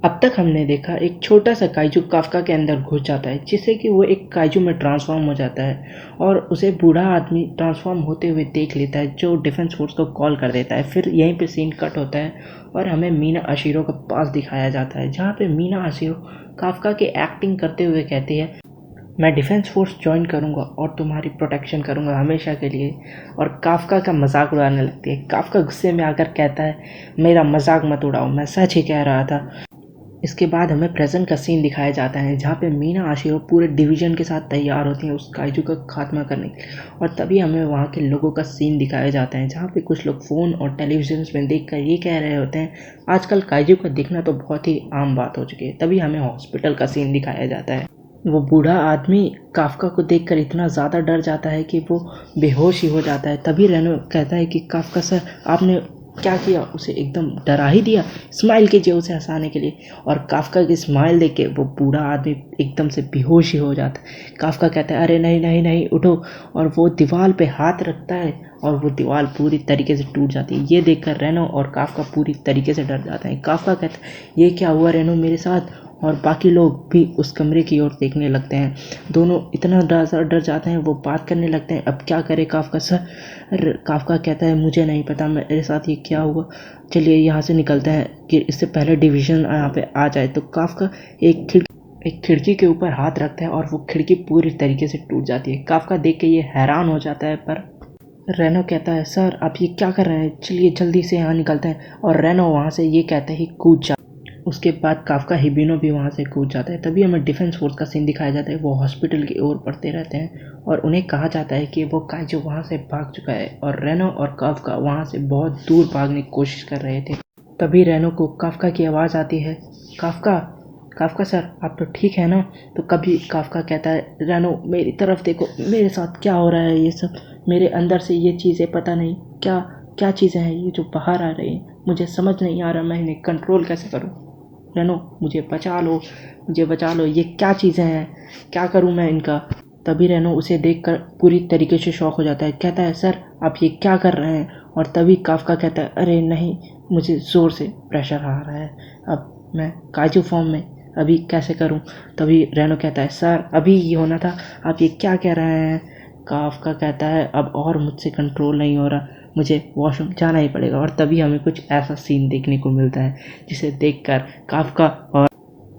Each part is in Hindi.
अब तक हमने देखा एक छोटा सा काइजू काफ्का के अंदर घुस जाता है, जिससे कि वो एक काइजू में ट्रांसफॉर्म हो जाता है और उसे बूढ़ा आदमी ट्रांसफॉर्म होते हुए देख लेता है, जो डिफेंस फोर्स को कॉल कर देता है। फिर यहीं पे सीन कट होता है और हमें मीना अशीरो का पास दिखाया जाता है, जहाँ पे मीना अशीरो काफ्का की एक्टिंग करते हुए कहती है, मैं डिफेंस फोर्स ज्वाइन करूंगा और तुम्हारी प्रोटेक्शन करूंगा हमेशा के लिए। और काफ्का का मजाक उड़ाने लगती है। काफ्का गुस्से में आकर कहता है, मेरा मजाक मत उड़ाओ, मैं सच ही कह रहा था। इसके बाद हमें प्रेजेंट का सीन दिखाया जाता है, जहाँ पे मीना आशिरो पूरे डिवीजन के साथ तैयार होती हैं उस काइजू का खात्मा करने के लिए। और तभी हमें वहाँ के लोगों का सीन दिखाया जाता है, जहाँ पे कुछ लोग फ़ोन और टेलीविजन में देखकर ये कह रहे होते हैं, आजकल काइजू का दिखना तो बहुत ही आम बात हो चुकी है। तभी हमें हॉस्पिटल का सीन दिखाया जाता है। वो बूढ़ा आदमी काफ्का को देखकर इतना ज़्यादा डर जाता है कि वो बेहोश ही हो जाता है। तभी रेनो कहता है कि काफ्का सर, आपने क्या किया? उसे एकदम डरा ही दिया। स्माइल कीजिए उसे हंसाने के लिए। और काफ्का की स्माइल देख के वो बूढ़ा आदमी एकदम से बेहोश ही हो जाता है। काफ्का कहता है, अरे नहीं नहीं नहीं, उठो। और वो दीवार पे हाथ रखता है और वो दीवार पूरी तरीके से टूट जाती है। ये देखकर रेनो और काफ्का पूरी तरीके से डर जाते हैं। काफ्का कहता है, ये क्या हुआ रेनो मेरे साथ? और बाकी लोग भी उस कमरे की ओर देखने लगते हैं। दोनों इतना डर जाते हैं, वो बात करने लगते हैं, अब क्या करे काफ्का सर? काफ्का कहता है, मुझे नहीं पता मेरे साथ ये क्या हुआ, चलिए यहाँ से निकलते हैं कि इससे पहले डिवीज़न यहाँ पे आ जाए। तो काफ्का एक खिड़की के ऊपर हाथ रखता है और वो खिड़की पूरी तरीके से टूट जाती है। काफ्का देख के ये हैरान हो जाता है, पर रेनो कहता है, सर आप ये क्या कर रहे हैं, चलिए जल्दी से यहाँ निकलते हैं। और रेनो वहाँ से ये कहते ही कूद जाता है। उसके बाद काफ्का हिबिनो भी वहाँ से कूद जाता है। तभी हमें डिफेंस फोर्स का सीन दिखाया जाता है। वो हॉस्पिटल की ओर बढ़ते रहते हैं और उन्हें कहा जाता है कि वो काइजू वहाँ से भाग चुका है और रेनो और काफ्का वहाँ से बहुत दूर भागने की कोशिश कर रहे थे। तभी रेनो को काफ्का की आवाज़ आती है, काफ्का काफ्का सर आप तो ठीक है ना? तो कभी काफ्का कहता है, रेनो मेरी तरफ देखो, मेरे साथ क्या हो रहा है ये सब, मेरे अंदर से ये चीज़ें पता नहीं क्या क्या चीज़ें हैं ये जो बाहर आ रही हैं, मुझे समझ नहीं आ रहा मैं इन्हें कंट्रोल कैसे करूँ। रेनो मुझे बचा लो, मुझे बचा लो, ये क्या चीज़ें हैं, क्या करूं मैं इनका? तभी रेनो उसे देखकर पूरी तरीके से शॉक हो जाता है। कहता है, सर आप ये क्या कर रहे हैं? और तभी काफ्का कहता है, अरे नहीं, मुझे ज़ोर से प्रेशर आ रहा है, अब मैं काइजू फॉर्म में अभी कैसे करूं? तभी रेनो कहता है, सर अभी ये होना था, आप ये क्या कह रहे हैं? काफ्का कहता है, अब और मुझसे कंट्रोल नहीं हो रहा, मुझे वॉशरूम जाना ही पड़ेगा। और तभी हमें कुछ ऐसा सीन देखने को मिलता है, जिसे देखकर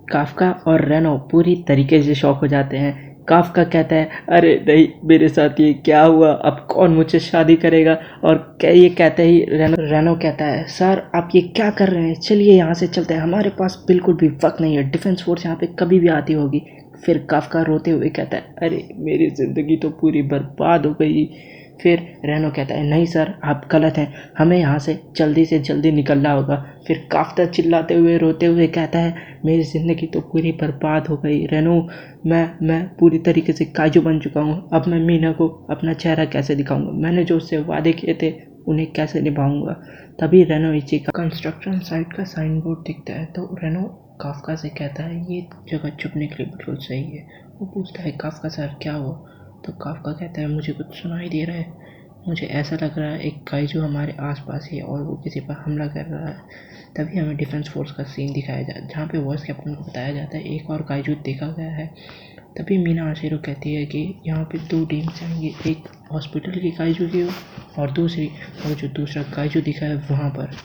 काफ्का और रेनो पूरी तरीके से शॉक हो जाते हैं। काफ्का कहता है, अरे नहीं, मेरे साथ ये क्या हुआ, अब कौन मुझसे शादी करेगा? और क्या ये कहते ही रेनो कहता है, सर आप ये क्या कर रहे हैं, चलिए यहाँ से चलते हैं, हमारे पास बिल्कुल भी वक्त नहीं है, डिफेंस फोर्स यहाँ पे कभी भी आती होगी। फिर काफ्का रोते हुए कहता है, अरे मेरी ज़िंदगी तो पूरी बर्बाद हो गई। फिर रेनो कहता है, नहीं सर आप गलत हैं, हमें यहाँ से जल्दी निकलना होगा। फिर काफ्का चिल्लाते हुए रोते हुए कहता है, मेरी ज़िंदगी तो पूरी बर्बाद हो गई रेनो, मैं पूरी तरीके से काजू बन चुका हूँ, अब मैं मीना को अपना चेहरा कैसे दिखाऊंगा, मैंने जो उससे वादे किए थे उन्हें कैसे निभाऊंगा। तभी रेनो इची का कंस्ट्रक्शन साइट का साइन बोर्ड दिखता है। तो रेनो काफ्का से कहता है, ये जगह छुपने के लिए बिल्कुल सही है। वो पूछता है, काफ्का सर क्या हुआ? तो काफ्का कहता है, मुझे कुछ सुनाई दे रहा है, मुझे ऐसा लग रहा है एक काइजू हमारे आसपास ही है और वो किसी पर हमला कर रहा है। तभी हमें डिफेंस फोर्स का सीन दिखाया जाता है, जहाँ पे वॉइस कैप्टन को बताया जाता है एक और काइजू देखा गया है। तभी मीना आशिरो कहती है कि यहाँ पे 2 टीम्स आएंगी, एक हॉस्पिटल की काइजू की और दूसरी और जो दूसरा काइजू दिखा है वहाँ पर।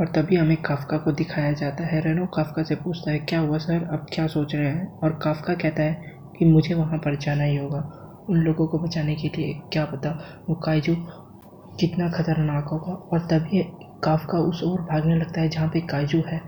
और तभी हमें काफ्का को दिखाया जाता है। रेनो काफ्का से पूछता है, क्या हुआ सर, अब क्या सोच रहे हैं? और काफ्का कहता है कि मुझे वहाँ पर जाना ही होगा, उन लोगों को बचाने के लिए, क्या पता वो काइजू कितना खतरनाक होगा। और तभी काफ्का उस ओर भागने लगता है जहाँ पे काइजू है।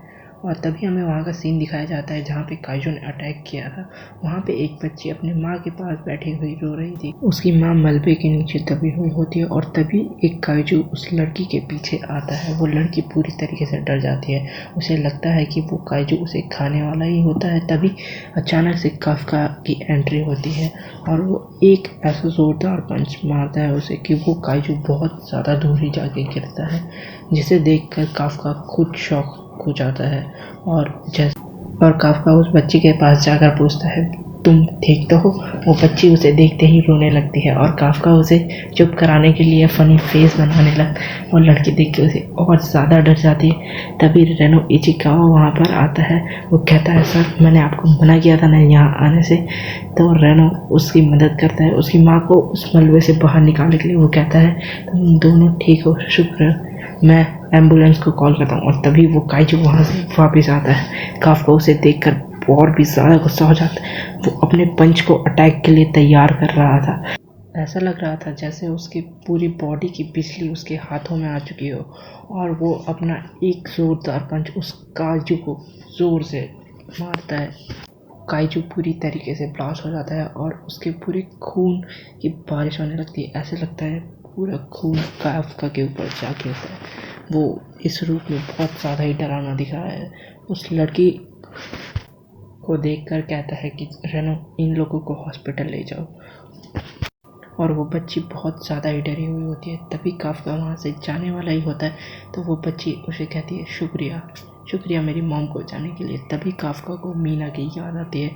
और तभी हमें वहाँ का सीन दिखाया जाता है जहाँ पे काइजू ने अटैक किया था। वहाँ पे एक बच्ची अपनी माँ के पास बैठी हुई रो रही थी, उसकी माँ मलबे के नीचे दबी हुई होती है। और तभी एक काइजू उस लड़की के पीछे आता है। वो लड़की पूरी तरीके से डर जाती है, उसे लगता है कि वो काइजू उसे खाने वाला ही होता है। तभी अचानक से काफ्का की एंट्री होती है और वो एक ऐसा जोरदार पंच मारता है उसे कि वो काइजू बहुत ज़्यादा दूर ही जाके गिरता है, जिसे देखकर काफ्का खुद शॉक हो जाता है। और काफ्का उस बच्ची के पास जाकर पूछता है, तुम ठीक तो हो। वो बच्ची उसे देखते ही रोने लगती है और काफ्का उसे चुप कराने के लिए फ़नी फेस बनाने लगता है। वो लड़की देख के उसे और ज़्यादा डर जाती है। तभी रेनो इचिकावा वहाँ पर आता है। वो कहता है, सर मैंने आपको मना किया था ना यहाँ आने से। तो रेनो उसकी मदद करता है, उसकी माँ को उस मलबे से बाहर निकालने के लिए। वो कहता है, तुम दोनों ठीक हो, शुक्र है, मैं एम्बुलेंस को कॉल करता हूँ। और तभी वो काइजू वहाँ से वापस आता है। काफ्का उसे देखकर और भी ज़्यादा गुस्सा हो जाता है। वो अपने पंच को अटैक के लिए तैयार कर रहा था। ऐसा लग रहा था जैसे उसकी पूरी बॉडी की बिजली उसके हाथों में आ चुकी हो और वो अपना एक ज़ोरदार पंच उस काइजू को ज़ोर से मारता है। काइजू पूरी तरीके से ब्लास्ट हो जाता है और उसके पूरे खून की बारिश होने लगती है। ऐसे लगता है पूरा खून काफ्का के ऊपर जा गिरता है। वो इस रूप में बहुत ज़्यादा ही डरावना दिख रहा है। उस लड़की को देखकर कहता है कि रेनो, इन लोगों को हॉस्पिटल ले जाओ। और वो बच्ची बहुत ज़्यादा ही डरी हुई होती है। तभी काफ्का वहाँ से जाने वाला ही होता है तो वो बच्ची उसे कहती है, शुक्रिया शुक्रिया मेरी मॉम को जाने के लिए। तभी काफ्का को मीना की याद आती है।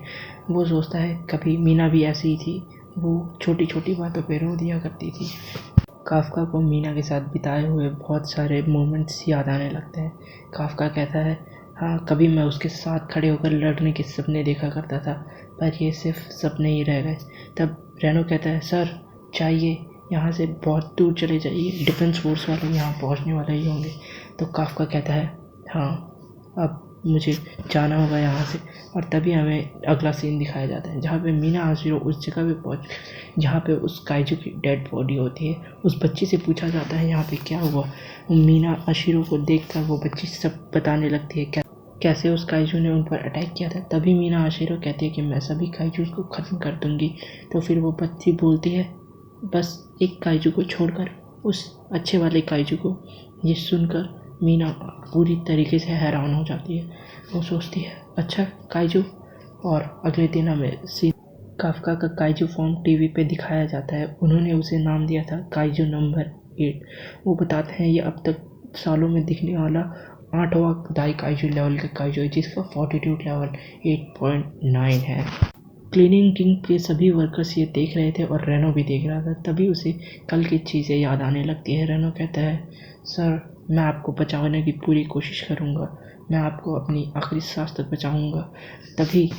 वो सोचता है कभी मीना भी ऐसी ही थी, वो छोटी छोटी बातों पे रो दिया करती थी। काफ्का को मीना के साथ बिताए हुए बहुत सारे मोमेंट्स याद आने लगते हैं। काफ्का कहता है, हाँ कभी मैं उसके साथ खड़े होकर लड़ने के सपने देखा करता था, पर ये सिर्फ सपने ही रह गए। तब रेनो कहता है, सर चाहिए, यहाँ से बहुत दूर चले जाइए, डिफेंस फोर्स वाले यहाँ पहुँचने वाले ही होंगे। तो काफ्का कहता है, हाँ अब मुझे जाना होगा यहाँ से। और तभी हमें अगला सीन दिखाया जाता है जहाँ पे मीना हाशिरो उस जगह पे पहुँच जहाँ पे उस काइजू की डेड बॉडी होती है। उस बच्ची से पूछा जाता है यहाँ पे क्या हुआ। मीना हाशिरो को देखकर वो बच्ची सब बताने लगती है कैसे उस काइजू ने उन पर अटैक किया था। तभी मीना हाशिरो कहती है कि मैं सभी काइजूस को ख़त्म कर दूँगी। तो फिर वो बच्ची बोलती है, बस एक काइजू को छोड़कर, उस अच्छे वाले काइजू को। ये सुनकर मीना पूरी तरीके से हैरान हो जाती है। वो सोचती है, अच्छा काइजू। और अगले दिन हमें काफ्का का काइजू फॉर्म टीवी पे दिखाया जाता है। उन्होंने उसे नाम दिया था काइजू नंबर 8। वो बताते हैं ये अब तक सालों में दिखने वाला 8वां दाई काइजू लेवल का काइजू है, जिसका फॉर्टीट्यूड लेवल 8.9 है। क्लीनिंग किंग के सभी वर्कर्स ये देख रहे थे और रेनो भी देख रहा था। तभी उसे कल की चीज़ें याद आने लगती है। रेनो कहता है, सर मैं आपको बचाने की पूरी कोशिश करूँगा, मैं आपको अपनी आखिरी सांस तक बचाऊँगा। तभी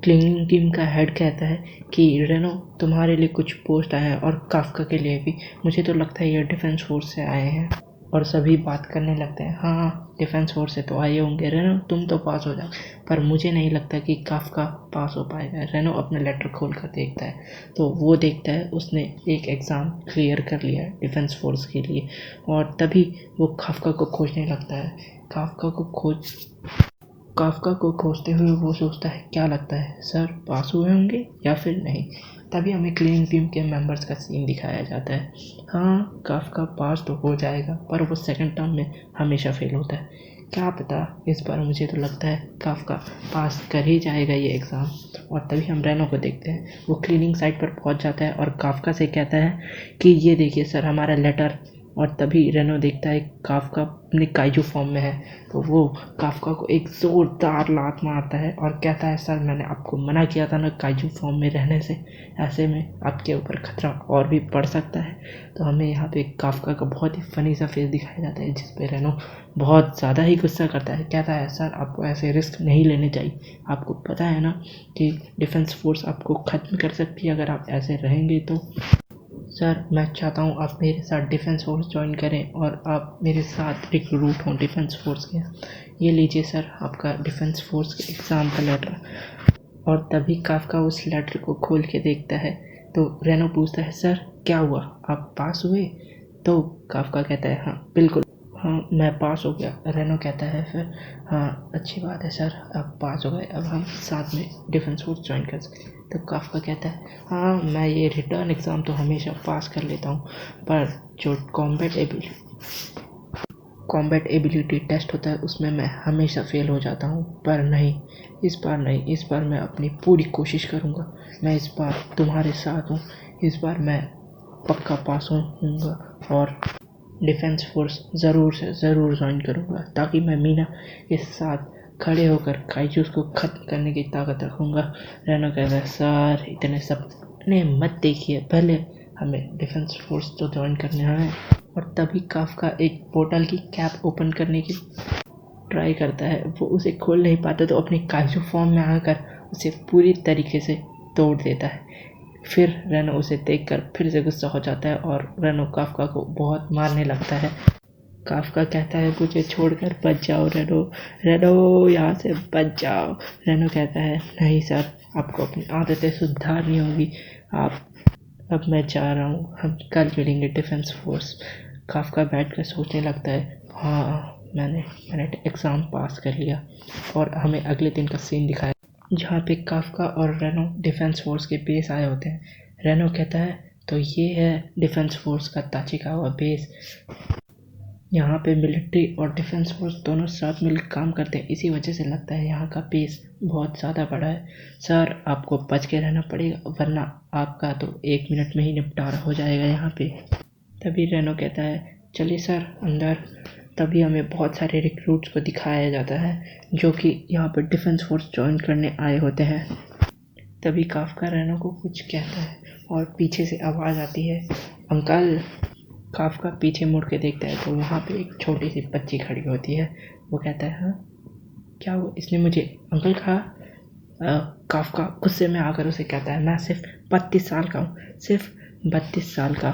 क्लीनिंग टीम का हेड कहता है कि रेनो, तुम्हारे लिए कुछ पोस्ट आए हैं और काफ्का के लिए भी। मुझे तो लगता है ये डिफेंस फोर्स से आए हैं। और सभी बात करने लगते हैं, हाँ डिफेंस फोर्स से तो आए होंगे, रेनो तुम तो पास हो जाओ, पर मुझे नहीं लगता कि काफ्का पास हो पाएगा। रेनो अपना लेटर खोल कर देखता है तो वो देखता है उसने एक एग्ज़ाम क्लियर कर लिया है डिफेंस फोर्स के लिए। और तभी वो काफ्का को खोजने लगता है। काफ्का को खोजते हुए वो सोचता है, क्या लगता है सर पास हुए होंगे या फिर नहीं। तभी हमें क्लीनिंग टीम के मेंबर्स का सीन दिखाया जाता है। हाँ काफ्का पास तो हो जाएगा, पर वो सेकंड टर्म में हमेशा फेल होता है। क्या पता इस बार, मुझे तो लगता है काफ्का पास कर ही जाएगा ये एग्ज़ाम। और तभी हम रेनो को देखते हैं, वो क्लीनिंग साइट पर पहुंच जाता है और काफ्का से कहता है कि ये देखिए सर हमारा लेटर। और तभी रेनो देखता है काफ्का अपने काइजू फॉर्म में है तो वो काफ्का को एक ज़ोरदार लात मारता है और कहता है, सर मैंने आपको मना किया था ना काइजू फॉर्म में रहने से, ऐसे में आपके ऊपर खतरा और भी बढ़ सकता है। तो हमें यहाँ पे काफ्का का बहुत ही फ़नी सा फेस दिखाया जाता है जिस पे रेनो बहुत ज़्यादा ही गुस्सा करता है। कहता है, सर आपको ऐसे रिस्क नहीं लेने चाहिए, आपको पता है ना कि डिफेंस फोर्स आपको ख़त्म कर सकती है अगर आप ऐसे रहेंगे तो। सर मैं चाहता हूँ आप मेरे साथ डिफेंस फोर्स ज्वाइन करें और आप मेरे साथ रिक्रूट हों डिफेंस फोर्स के। ये लीजिए सर आपका डिफेंस फोर्स के एग्ज़ाम का लेटर। और तभी काफ्का उस लेटर को खोल के देखता है तो रेनो पूछता है, सर क्या हुआ, आप पास हुए। तो काफ्का कहता है, हाँ बिल्कुल, हाँ मैं पास हो गया। रेनो कहता है फिर, हाँ अच्छी बात है सर आप पास हो गए, अब हम साथ में डिफेंस फोर्स ज्वाइन कर सकते हैं। तो काफ्का कहता है, हाँ मैं ये रिटर्न एग्ज़ाम तो हमेशा पास कर लेता हूँ, पर जो कॉम्बैट एबिलिटी टेस्ट होता है उसमें मैं हमेशा फेल हो जाता हूँ। पर नहीं, इस बार नहीं, इस बार मैं अपनी पूरी कोशिश करूँगा। मैं इस बार तुम्हारे साथ हूँ, इस बार मैं पक्का पास होऊंगा और डिफेंस फोर्स ज़रूर से ज़रूर ज्वाइन करूँगा ताकि मैं मीना के साथ खड़े होकर काइजूस को खत्म करने की ताकत रखूँगा। रेनो कहता है सर इतने सपने मत देखिए, पहले हमें डिफेंस फोर्स तो ज्वाइन करना है। और तभी काफ्का एक पोर्टल की कैप ओपन करने की ट्राई करता है। वो उसे खोल नहीं पाता तो अपनी काइजू फॉर्म में आकर उसे पूरी तरीके से तोड़ देता है। फिर रेनो उसे देखकर फिर से गुस्सा हो जाता है और रेनो काफ्का को बहुत मारने लगता है। काफ्का कहता है मुझे छोड़कर बच जाओ रेनो, रेनो यहाँ से बच जाओ। रेनो कहता है नहीं सर, आपको अपनी आदतें सुधारनी होगी। अब मैं जा रहा हूँ, हम कल मिलेंगे डिफेंस फोर्स। काफ्का बैठकर सोचने लगता है हाँ मैंने एग्ज़ाम पास कर लिया। और हमें अगले दिन का सीन दिखाया जहाँ पे काफ्का और रेनो डिफेंस फोर्स के बेस आए होते हैं। रेनो कहता है तो ये है डिफेंस फोर्स का ताचिकावा बेस। यहाँ पे मिलिट्री और डिफेंस फोर्स दोनों साथ मिलकर काम करते हैं, इसी वजह से लगता है यहाँ का बेस बहुत ज़्यादा बड़ा है। सर आपको बच के रहना पड़ेगा वरना आपका तो 1 मिनट में ही निपटारा हो जाएगा यहाँ पे। तभी रेनो कहता है चलिए सर अंदर। तभी हमें बहुत सारे रिक्रूट्स को दिखाया जाता है जो कि यहाँ पर डिफेंस फोर्स ज्वाइन करने आए होते हैं। तभी काफ्का रेनो को कुछ कहता है और पीछे से आवाज़ आती है अंकल। काफ्का पीछे मुड़ के देखता है तो वहाँ पे एक छोटी सी बच्ची खड़ी होती है। वो कहता है हाँ क्या वो इसने मुझे अंकल कहा। काफ्का गुस्से में आकर उसे कहता है मैं सिर्फ 32 साल का हूँ, सिर्फ 32 साल का।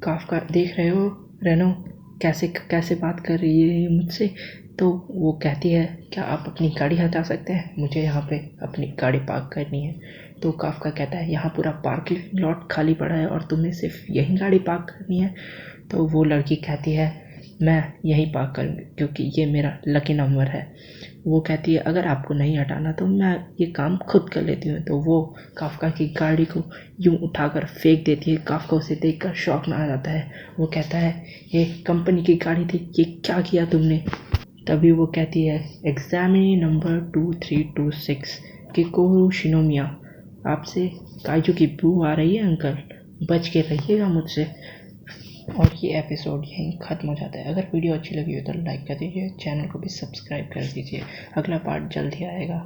काफ्का देख रहे हो रेनो कैसे बात कर रही है ये मुझसे। तो वो कहती है क्या आप अपनी गाड़ी हटा सकते हैं, मुझे यहाँ पे अपनी गाड़ी पार्क करनी है। तो काफ्का कहता है यहाँ पूरा पार्किंग लॉट खाली पड़ा है और तुम्हें सिर्फ यहीं गाड़ी पार्क करनी है। तो वो लड़की कहती है मैं यहीं पार्क करूँगी क्योंकि ये मेरा लकी नंबर है। वो कहती है अगर आपको नहीं हटाना तो मैं ये काम खुद कर लेती हूँ। तो वो काफ्का की गाड़ी को यूं उठाकर फेंक देती है। काफ्का उसे देखकर शॉक में आ जाता है। वो कहता है ये कंपनी की गाड़ी थी, ये क्या किया तुमने। तभी वो कहती है एग्जामिनी नंबर 2326 किकोरू शिनोमिया, आपसे काइजू की बू आ रही है अंकल, बच के रहिएगा मुझसे। और ये एपिसोड यहीं ख़त्म हो जाता है। अगर वीडियो अच्छी लगी हो तो लाइक कर दीजिए, चैनल को भी सब्सक्राइब कर दीजिए। अगला पार्ट जल्द ही आएगा।